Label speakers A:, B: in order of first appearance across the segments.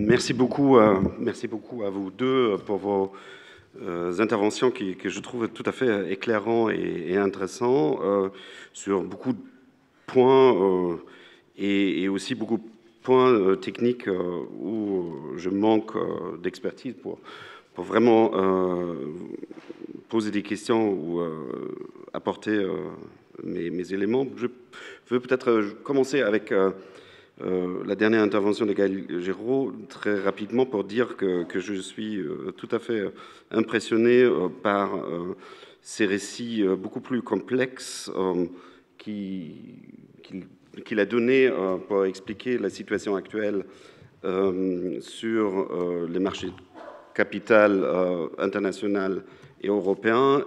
A: Merci beaucoup à vous deux pour vos interventions que je trouve tout à fait éclairantes et intéressantes sur beaucoup de points et aussi beaucoup de points techniques où je manque d'expertise pour vraiment poser des questions ou apporter mes éléments. Je veux peut-être commencer avec la dernière intervention de Gaël Géraud, très rapidement pour dire que je suis tout à fait impressionné par ces récits beaucoup plus complexes qu'il a donnés pour expliquer la situation actuelle sur les marchés de capital international et européen,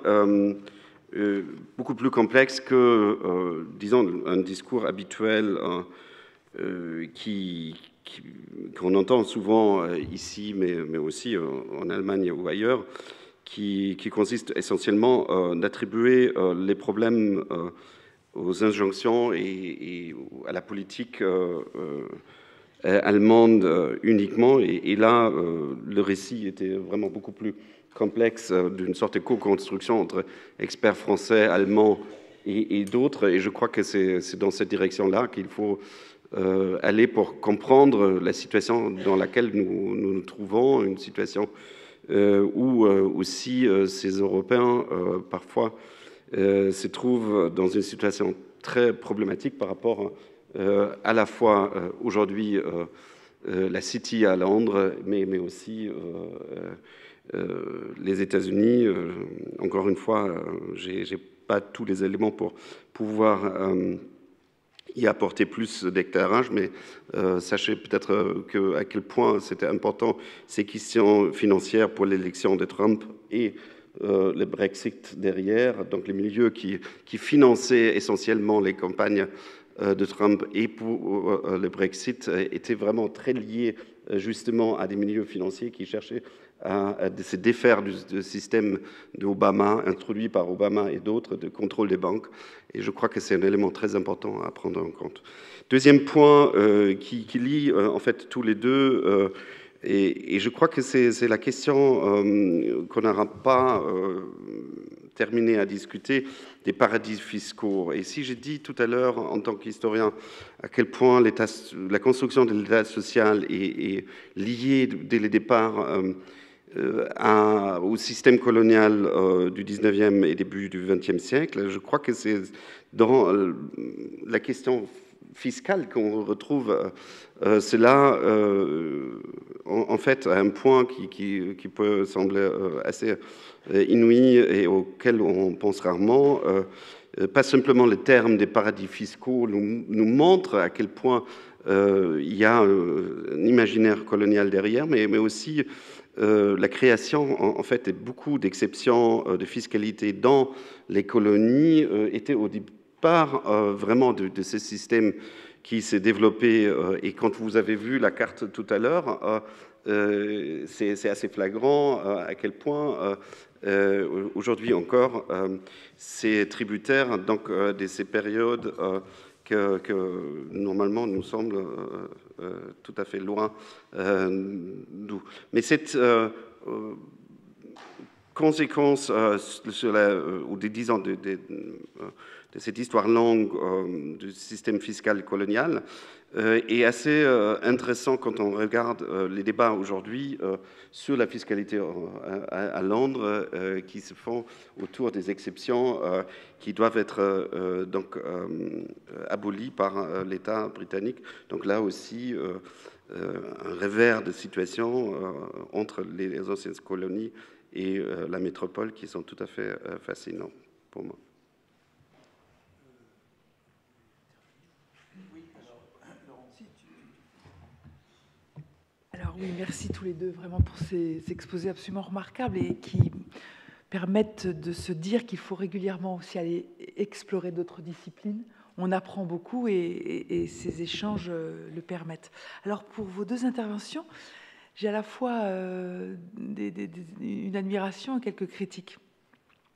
A: beaucoup plus complexe que, disons, un discours habituel qu'on entend souvent ici, mais aussi en Allemagne ou ailleurs, qui consiste essentiellement d'attribuer les problèmes aux injonctions et à la politique allemande uniquement. Et là, le récit était vraiment beaucoup plus complexe, d'une sorte de co-construction entre experts français, allemands et d'autres. Et je crois que c'est dans cette direction-là qu'il faut aller pour comprendre la situation dans laquelle nous trouvons, une situation où aussi ces Européens parfois se trouvent dans une situation très problématique par rapport à la fois aujourd'hui la City à Londres, mais aussi les États-Unis. Encore une fois, j'ai pas tous les éléments pour pouvoir y apporter plus d'éclairage, mais sachez peut-être à quel point c'était important ces questions financières pour l'élection de Trump et le Brexit derrière, donc les milieux qui finançaient essentiellement les campagnes de Trump et pour le Brexit étaient vraiment très liés justement à des milieux financiers qui cherchaient à se défaire du système d'Obama, introduit par Obama et d'autres, de contrôle des banques. Et je crois que c'est un élément très important à prendre en compte. Deuxième point qui lie en fait tous les deux, et je crois que c'est la question qu'on n'aura pas terminé à discuter, des paradis fiscaux. Et si j'ai dit tout à l'heure, en tant qu'historien, à quel point la construction de l'État social est liée dès le départ au système colonial du 19e et début du 20e siècle, je crois que c'est dans la question fiscale qu'on retrouve cela, en fait, à un point qui peut sembler assez inouï et auquel on pense rarement. Pas simplement le terme des paradis fiscaux nous montre à quel point il y a un imaginaire colonial derrière, mais aussi la création, en fait, et beaucoup d'exceptions de fiscalité dans les colonies étaient au départ vraiment de ce système qui s'est développé. Et quand vous avez vu la carte tout à l'heure, c'est assez flagrant à quel point aujourd'hui encore c'est tributaire donc, de ces périodes que normalement nous semble tout à fait loin d'où. Mais cette conséquence ou des 10 ans de cette histoire longue du système fiscal colonial est assez intéressant quand on regarde les débats aujourd'hui sur la fiscalité à Londres qui se font autour des exceptions qui doivent être donc abolies par l'État britannique. Donc là aussi, un revers de situation entre les anciennes colonies et la métropole qui sont tout à fait fascinants pour moi.
B: Alors oui, merci tous les deux vraiment pour ces exposés absolument remarquables et qui permettent de se dire qu'il faut régulièrement aussi aller explorer d'autres disciplines. On apprend beaucoup et ces échanges le permettent. Alors pour vos deux interventions, j'ai à la fois une admiration et quelques critiques.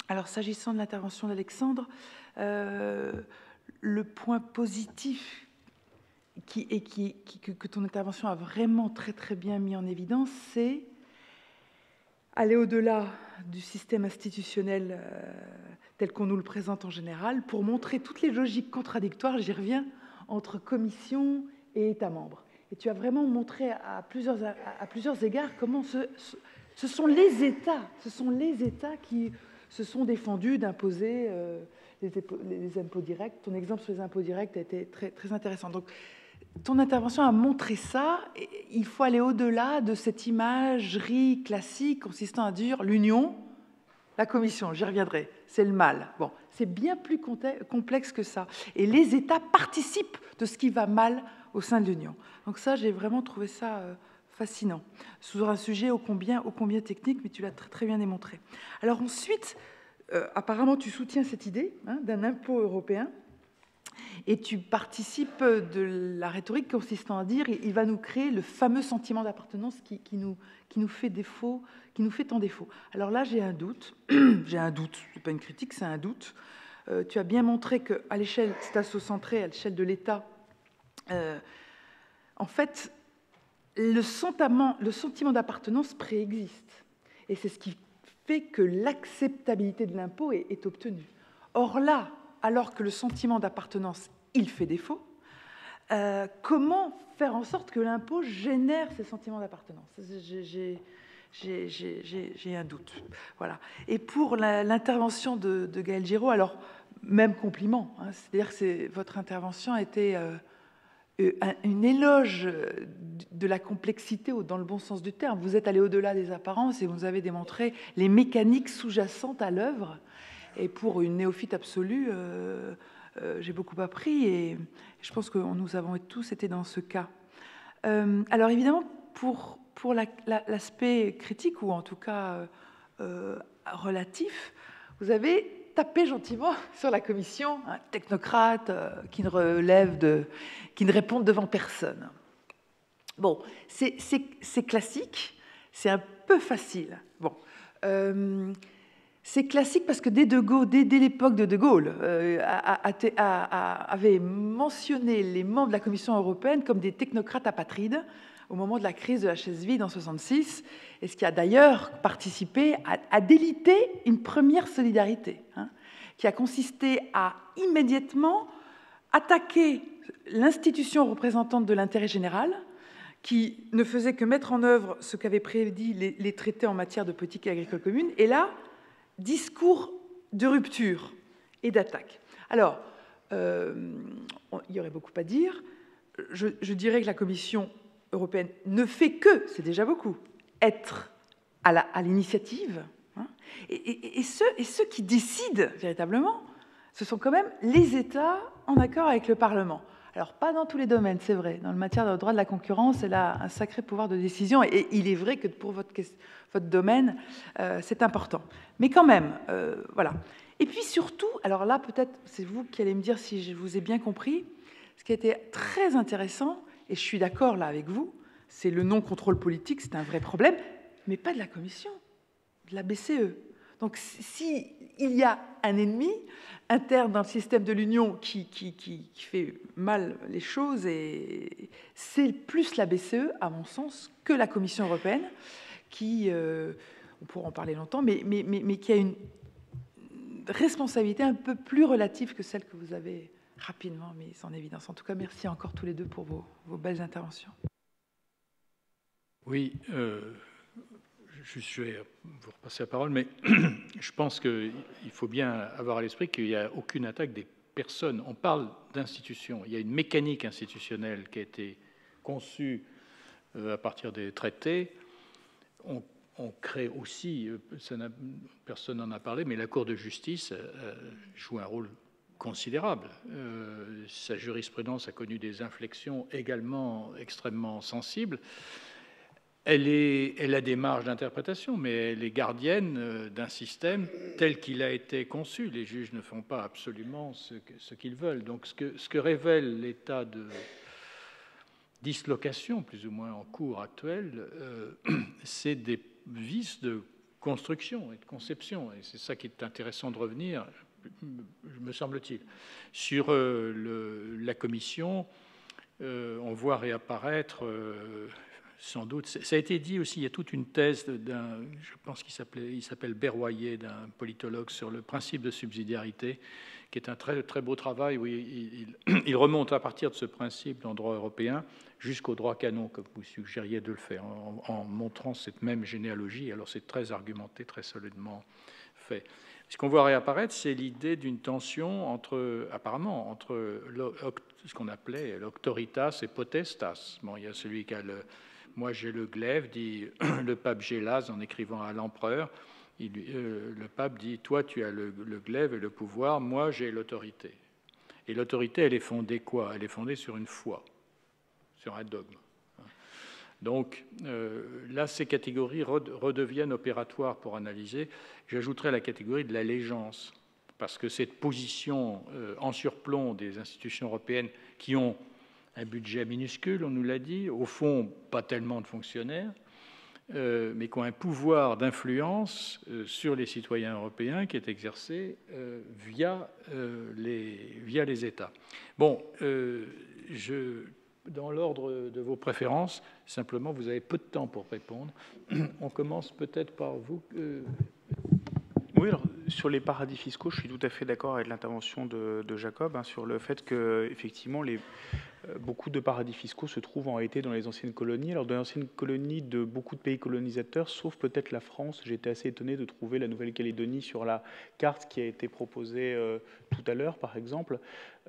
B: Alors s'agissant de l'intervention d'Alexandre, le point positif que ton intervention a vraiment très très bien mis en évidence, c'est aller au-delà du système institutionnel tel qu'on nous le présente en général, pour montrer toutes les logiques contradictoires, j'y reviens, entre commission et États membres. Et tu as vraiment montré à plusieurs égards comment ce sont les États qui se sont défendus d'imposer les impôts directs. Ton exemple sur les impôts directs a été très, très intéressant. Donc, ton intervention a montré ça. Il faut aller au-delà de cette imagerie classique consistant à dire l'Union, la Commission, j'y reviendrai, c'est le mal. Bon, c'est bien plus complexe que ça. Et les États participent de ce qui va mal au sein de l'Union. Donc ça, j'ai vraiment trouvé ça fascinant. Sur un sujet ô combien technique, mais tu l'as très, très bien démontré. Alors ensuite, apparemment, tu soutiens cette idée d'un impôt européen. Et tu participes de la rhétorique consistant à dire il va nous créer le fameux sentiment d'appartenance qui nous fait défaut, qui nous fait tant défaut. Alors là, j'ai un doute. J'ai un doute. C'est pas une critique, c'est un doute. Tu as bien montré qu'à l'échelle stato-centrée, à l'échelle de l'État, en fait, le sentiment d'appartenance préexiste. Et c'est ce qui fait que l'acceptabilité de l'impôt est obtenue. Or là, alors que le sentiment d'appartenance, il fait défaut, comment faire en sorte que l'impôt génère ces sentiments d'appartenance? J'ai un doute. Voilà. Et pour l'intervention de Gaël Giraud, alors, même compliment, c'est-à-dire que votre intervention a été une éloge de la complexité dans le bon sens du terme. Vous êtes allé au-delà des apparences et vous avez démontré les mécaniques sous-jacentes à l'œuvre. Et pour une néophyte absolue, j'ai beaucoup appris et je pense que nous avons tous été dans ce cas. Alors évidemment, pour l'aspect critique, ou en tout cas relatif, vous avez tapé gentiment sur la commission, un technocrate qui ne répond devant personne. Bon, c'est classique, c'est un peu facile. Bon. C'est classique parce que dès l'époque de De Gaulle, avait mentionné les membres de la Commission européenne comme des technocrates apatrides au moment de la crise de la chaise vide en 1966, et ce qui a d'ailleurs participé à déliter une première solidarité, qui a consisté à immédiatement attaquer l'institution représentante de l'intérêt général, qui ne faisait que mettre en œuvre ce qu'avaient prédit les traités en matière de politique agricole commune, et là, discours de rupture et d'attaque. Alors, il y aurait beaucoup à dire. Je dirais que la Commission européenne ne fait que, c'est déjà beaucoup, être à l'initiative. Et ceux qui décident véritablement, ce sont quand même les États en accord avec le Parlement. Alors, pas dans tous les domaines, c'est vrai. Dans le matière de droit de la concurrence, elle a un sacré pouvoir de décision. Et il est vrai que pour votre domaine, c'est important. Mais quand même, voilà. Et puis surtout, alors là, peut-être, c'est vous qui allez me dire si je vous ai bien compris, ce qui a été très intéressant, et je suis d'accord là avec vous, c'est le non-contrôle politique, c'est un vrai problème, mais pas de la Commission, de la BCE. Donc, s'il y a un ennemi interne dans le système de l'Union qui fait mal les choses, et c'est plus la BCE, à mon sens, que la Commission européenne, qui, on pourra en parler longtemps, mais qui a une responsabilité un peu plus relative que celle que vous avez rapidement mise en évidence. En tout cas, merci encore tous les deux pour vos belles interventions.
C: Oui, je vais vous repasser la parole, mais je pense qu'il faut bien avoir à l'esprit qu'il n'y a aucune attaque des personnes. On parle d'institutions. Il y a une mécanique institutionnelle qui a été conçue à partir des traités. On crée aussi, personne n'en a parlé, mais la Cour de justice joue un rôle considérable. Sa jurisprudence a connu des inflexions également extrêmement sensibles. Elle a des marges d'interprétation, mais elle est gardienne d'un système tel qu'il a été conçu. Les juges ne font pas absolument ce qu'ils veulent. Donc ce que révèle l'état de dislocation, plus ou moins en cours actuel, c'est des vices de construction et de conception. Et c'est ça qui est intéressant de revenir, me semble-t-il. Sur la Commission, on voit réapparaître, sans doute, ça a été dit aussi, il y a toute une thèse d'un, je pense qu'il s'appelle Berroyer, d'un politologue sur le principe de subsidiarité, qui est un très, très beau travail où il remonte à partir de ce principe dans le droit européen jusqu'au droit canon, comme vous suggériez de le faire, en montrant cette même généalogie. Alors c'est très argumenté, très solidement fait. Ce qu'on voit réapparaître, c'est l'idée d'une tension apparemment, entre ce qu'on appelait l'auctoritas et potestas. Bon, il y a celui qui a moi j'ai le glaive, dit le pape Gélas en écrivant à l'empereur. Le pape dit, toi tu as le glaive et le pouvoir, moi j'ai l'autorité. Et l'autorité, elle est fondée quoi? Elle est fondée sur une foi, sur un dogme. Donc là, ces catégories redeviennent opératoires pour analyser. J'ajouterai la catégorie de l'allégeance, parce que cette position en surplomb des institutions européennes qui ont un budget minuscule, on nous l'a dit, au fond, pas tellement de fonctionnaires, mais qui ont un pouvoir d'influence sur les citoyens européens qui est exercé via les États. Bon, dans l'ordre de vos préférences, simplement, vous avez peu de temps pour répondre. On commence peut-être par vous.
D: Oui, alors, sur les paradis fiscaux, je suis tout à fait d'accord avec l'intervention de Jacob sur le fait que, effectivement, beaucoup de paradis fiscaux se trouvent en réalité dans les anciennes colonies. Alors, dans les anciennes colonies de beaucoup de pays colonisateurs, sauf peut-être la France, j'ai été assez étonné de trouver la Nouvelle-Calédonie sur la carte qui a été proposée tout à l'heure, par exemple.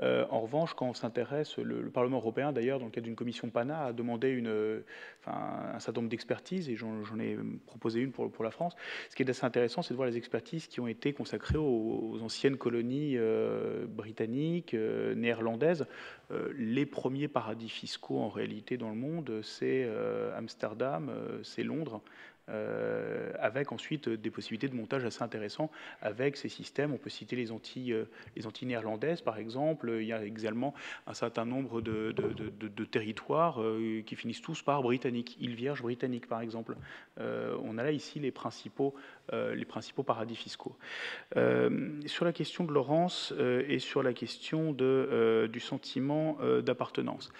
D: En revanche, quand on s'intéresse, le Parlement européen, d'ailleurs, dans le cadre d'une commission PANA, a demandé un certain nombre d'expertises, et j'en ai proposé une pour la France. Ce qui est assez intéressant, c'est de voir les expertises qui ont été consacrées aux anciennes colonies britanniques, néerlandaises. Les premiers paradis fiscaux, en réalité, dans le monde, c'est Amsterdam, c'est Londres. Avec ensuite des possibilités de montage assez intéressants avec ces systèmes. On peut citer les Antilles néerlandaises, par exemple. Il y a également un certain nombre de territoires qui finissent tous par britanniques. Îles Vierges britanniques, par exemple. On a là ici les principaux paradis fiscaux. Sur la question de Laurence et sur la question du sentiment d'appartenance.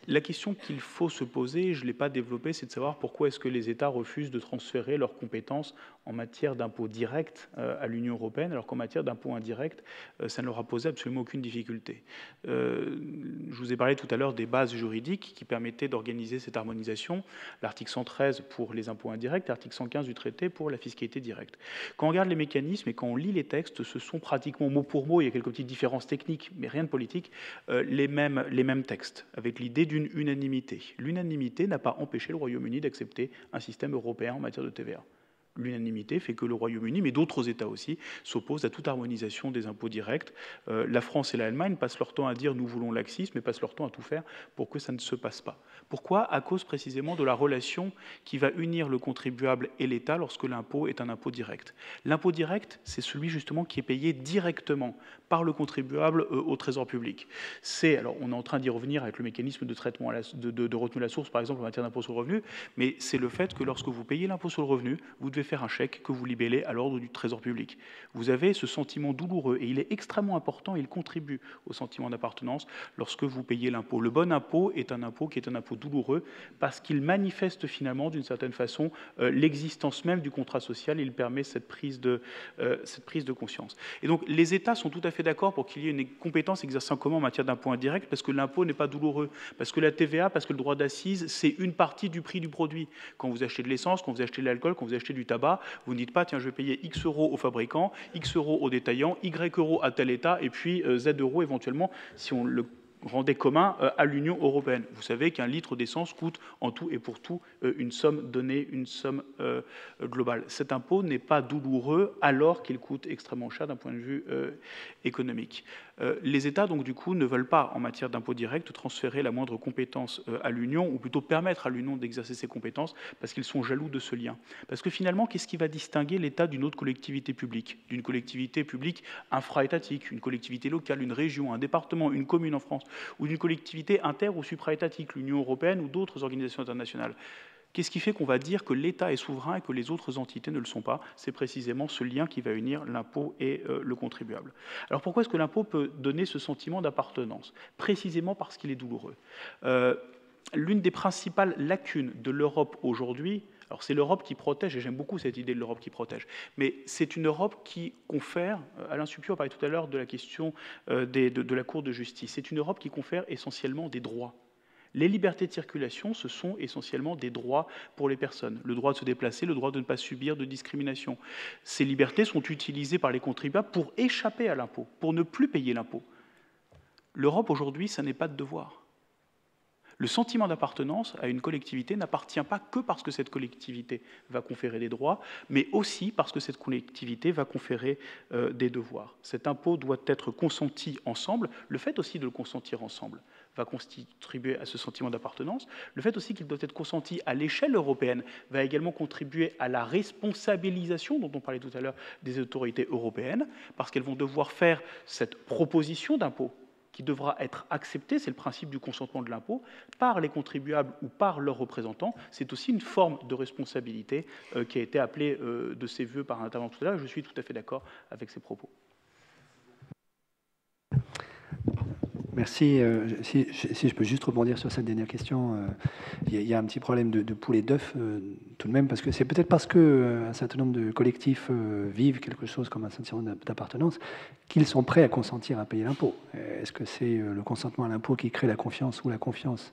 D: La question qu'il faut se poser, je ne l'ai pas développée, c'est de savoir pourquoi est-ce que les États refusent de transférer leurs compétences en matière d'impôts directs à l'Union européenne, alors qu'en matière d'impôts indirects, ça ne leur a posé absolument aucune difficulté. Je vous ai parlé tout à l'heure des bases juridiques qui permettaient d'organiser cette harmonisation. L'article 113 pour les impôts indirects, l'article 115 du traité pour la fiscalité directe. Quand on regarde les mécanismes et quand on lit les textes, ce sont pratiquement mot pour mot, il y a quelques petites différences techniques, mais rien de politique, les mêmes textes, avec l'idée d'une unanimité. L'unanimité n'a pas empêché le Royaume-Uni d'accepter un système européen en matière de TVA. L'unanimité fait que le Royaume-Uni, mais d'autres États aussi, s'opposent à toute harmonisation des impôts directs. La France et l'Allemagne passent leur temps à dire « nous voulons laxisme », mais passent leur temps à tout faire pour que ça ne se passe pas. Pourquoi? À cause précisément de la relation qui va unir le contribuable et l'État lorsque l'impôt est un impôt direct. L'impôt direct, c'est celui justement qui est payé directement par le contribuable au trésor public. Alors on est en train d'y revenir avec le mécanisme de traitement de retenue à la source, par exemple en matière d'impôt sur le revenu, mais c'est le fait que lorsque vous payez l'impôt sur le revenu, vous devez faire un chèque que vous libellez à l'ordre du trésor public. Vous avez ce sentiment douloureux et il est extrêmement important, il contribue au sentiment d'appartenance lorsque vous payez l'impôt. Le bon impôt est un impôt qui est un impôt douloureux parce qu'il manifeste finalement d'une certaine façon l'existence même du contrat social et il permet cette prise de conscience. Et donc les États sont tout à fait d'accord pour qu'il y ait une compétence exercée en commun en matière d'impôt indirect parce que l'impôt n'est pas douloureux, parce que la TVA, parce que le droit d'accise, c'est une partie du prix du produit. Quand vous achetez de l'essence, quand vous achetez de l'alcool, quand vous achetez du tabac, vous ne dites pas, tiens, je vais payer X euros au fabricant, X euros au détaillant, Y euros à tel État, et puis Z euros éventuellement, si on le rendait commun à l'Union européenne. Vous savez qu'un litre d'essence coûte en tout et pour tout une somme donnée, une somme globale. Cet impôt n'est pas douloureux alors qu'il coûte extrêmement cher d'un point de vue économique. Les États, donc, du coup, ne veulent pas, en matière d'impôt direct, transférer la moindre compétence à l'Union, ou plutôt permettre à l'Union d'exercer ses compétences, parce qu'ils sont jaloux de ce lien. Parce que finalement, qu'est-ce qui va distinguer l'État d'une autre collectivité publique? D'une collectivité publique infra-étatique, une collectivité locale, une région, un département, une commune en France, ou d'une collectivité inter- ou supra-étatique, l'Union européenne ou d'autres organisations internationales? Qu'est-ce qui fait qu'on va dire que l'État est souverain et que les autres entités ne le sont pas? C'est précisément ce lien qui va unir l'impôt et le contribuable. Alors pourquoi est-ce que l'impôt peut donner ce sentiment d'appartenance? Précisément parce qu'il est douloureux. L'une des principales lacunes de l'Europe aujourd'hui, alors c'est l'Europe qui protège, et j'aime beaucoup cette idée de l'Europe qui protège, mais c'est une Europe qui confère, Alain Supiot parlait tout à l'heure de la question de la Cour de justice, c'est une Europe qui confère essentiellement des droits. Les libertés de circulation, ce sont essentiellement des droits pour les personnes. Le droit de se déplacer, le droit de ne pas subir de discrimination. Ces libertés sont utilisées par les contribuables pour échapper à l'impôt, pour ne plus payer l'impôt. L'Europe, aujourd'hui, ça n'est pas de devoir. Le sentiment d'appartenance à une collectivité n'appartient pas que parce que cette collectivité va conférer des droits, mais aussi parce que cette collectivité va conférer des devoirs. Cet impôt doit être consenti ensemble. Le fait aussi de le consentir ensemble va contribuer à ce sentiment d'appartenance. Le fait aussi qu'il doit être consenti à l'échelle européenne va également contribuer à la responsabilisation dont on parlait tout à l'heure des autorités européennes, parce qu'elles vont devoir faire cette proposition d'impôt qui devra être acceptée, c'est le principe du consentement de l'impôt, par les contribuables ou par leurs représentants. C'est aussi une forme de responsabilité qui a été appelée de ses voeux par un intervenant tout à l'heure. Je suis tout à fait d'accord avec ces propos.
E: Merci. Si je peux juste rebondir sur cette dernière question, il y a un petit problème de poule et d'œuf tout de même, parce que c'est peut-être parce qu'un certain nombre de collectifs vivent quelque chose comme un sentiment d'appartenance qu'ils sont prêts à consentir à payer l'impôt. Est-ce que c'est le consentement à l'impôt qui crée la confiance ou la confiance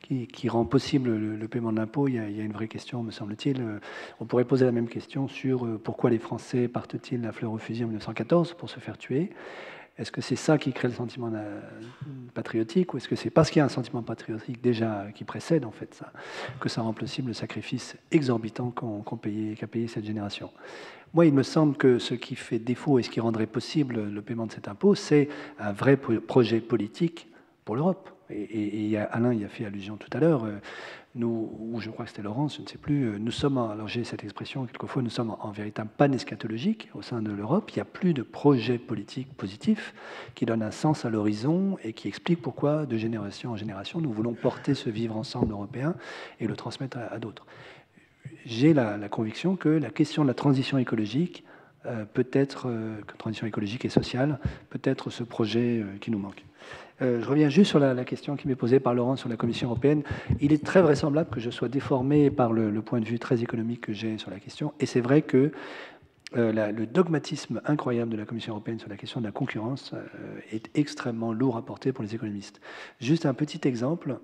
E: qui rend possible le paiement de l'impôt? Il y a une vraie question, me semble-t-il. On pourrait poser la même question sur pourquoi les Français partent-ils à fleur au fusil en 1914 pour se faire tuer? Est-ce que c'est ça qui crée le sentiment patriotique, ou est-ce que c'est parce qu'il y a un sentiment patriotique déjà qui précède en fait ça, que ça rend possible le sacrifice exorbitant qu'a payé cette génération? Moi, il me semble que ce qui fait défaut et ce qui rendrait possible le paiement de cet impôt, c'est un vrai projet politique pour l'Europe. Et Alain y a fait allusion tout à l'heure. Nous, ou je crois que c'était Laurence, je ne sais plus, nous sommes, alors j'ai cette expression, quelquefois nous sommes en véritable panne eschatologique au sein de l'Europe. Il n'y a plus de projet politique positif qui donne un sens à l'horizon et qui explique pourquoi, de génération en génération, nous voulons porter ce vivre ensemble européen et le transmettre à d'autres. J'ai la conviction que la question de la transition écologique transition écologique et sociale, peut être ce projet qui nous manque. Je reviens juste sur la question qui m'est posée par Laurent sur la Commission européenne. Il est très vraisemblable que je sois déformé par le point de vue très économique que j'ai sur la question. Et c'est vrai que le dogmatisme incroyable de la Commission européenne sur la question de la concurrence est extrêmement lourd à porter pour les économistes. Juste un petit exemple.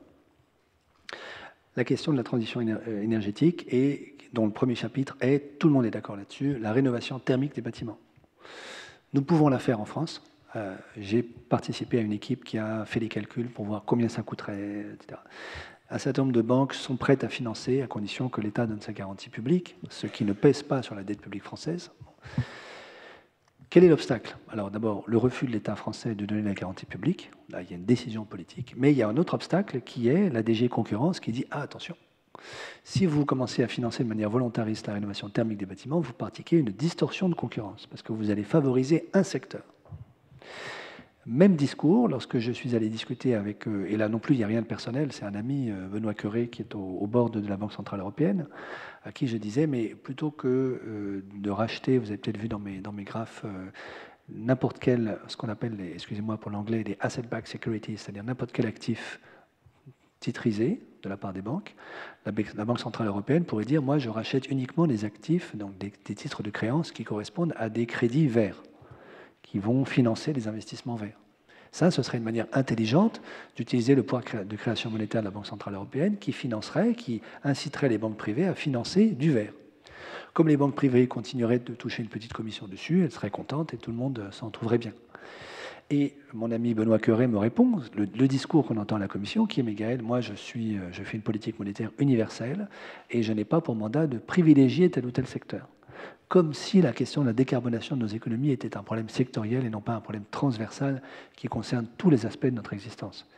E: La question de la transition énergétique, et dont le premier chapitre est, tout le monde est d'accord là-dessus, la rénovation thermique des bâtiments. Nous pouvons la faire en France. J'ai participé à une équipe qui a fait les calculs pour voir combien ça coûterait, etc. Un certain nombre de banques sont prêtes à financer à condition que l'État donne sa garantie publique, ce qui ne pèse pas sur la dette publique française. Quel est l'obstacle? Alors d'abord, le refus de l'État français de donner la garantie publique. Là, il y a une décision politique. Mais il y a un autre obstacle qui est la DG Concurrence qui dit « Ah, attention, si vous commencez à financer de manière volontariste la rénovation thermique des bâtiments, vous pratiquez une distorsion de concurrence parce que vous allez favoriser un secteur. » Même discours, lorsque je suis allé discuter avec eux, et là non plus il n'y a rien de personnel, c'est un ami, Benoît Cœuré, qui est au bord de la Banque Centrale Européenne, à qui je disais, mais plutôt que de racheter, vous avez peut-être vu dans mes graphes, n'importe quel, ce qu'on appelle, excusez-moi pour l'anglais, des asset-backed securities, c'est-à-dire n'importe quel actif titrisé de la part des banques, la Banque Centrale Européenne pourrait dire, moi je rachète uniquement des actifs, donc des titres de créance qui correspondent à des crédits verts, qui vont financer des investissements verts. Ça, ce serait une manière intelligente d'utiliser le pouvoir de création monétaire de la Banque Centrale Européenne qui financerait, qui inciterait les banques privées à financer du vert. Comme les banques privées continueraient de toucher une petite commission dessus, elles seraient contentes et tout le monde s'en trouverait bien. Et mon ami Benoît Cœuré me répond, le discours qu'on entend à la Commission, qui est « Mais Gaël, moi je fais une politique monétaire universelle et je n'ai pas pour mandat de privilégier tel ou tel secteur. » Comme si la question de la décarbonation de nos économies était un problème sectoriel et non pas un problème transversal qui concerne tous les aspects de notre existence.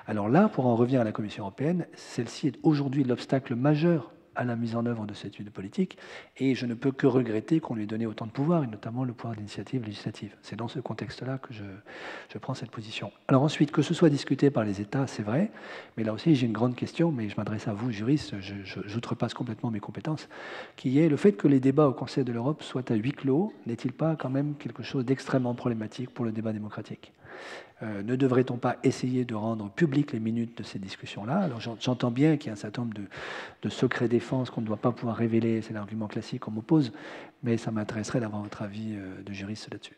E: Alors là, pour en revenir à la Commission européenne, celle-ci est aujourd'hui l'obstacle majeur à la mise en œuvre de cette étude politique, et je ne peux que regretter qu'on lui ait donné autant de pouvoir, et notamment le pouvoir d'initiative législative. C'est dans ce contexte-là que je prends cette position. Alors ensuite, que ce soit discuté par les États, c'est vrai, mais là aussi j'ai une grande question, mais je m'adresse à vous, juristes, j'outrepasse complètement mes compétences, qui est le fait que les débats au Conseil de l'Europe soient à huis clos, n'est-il pas quand même quelque chose d'extrêmement problématique pour le débat démocratique ? Ne devrait-on pas essayer de rendre publiques les minutes de ces discussions-là? Alors j'entends bien qu'il y a un certain nombre de secrets défense qu'on ne doit pas pouvoir révéler, c'est l'argument classique qu'on m'oppose, mais ça m'intéresserait d'avoir votre avis de juriste là-dessus.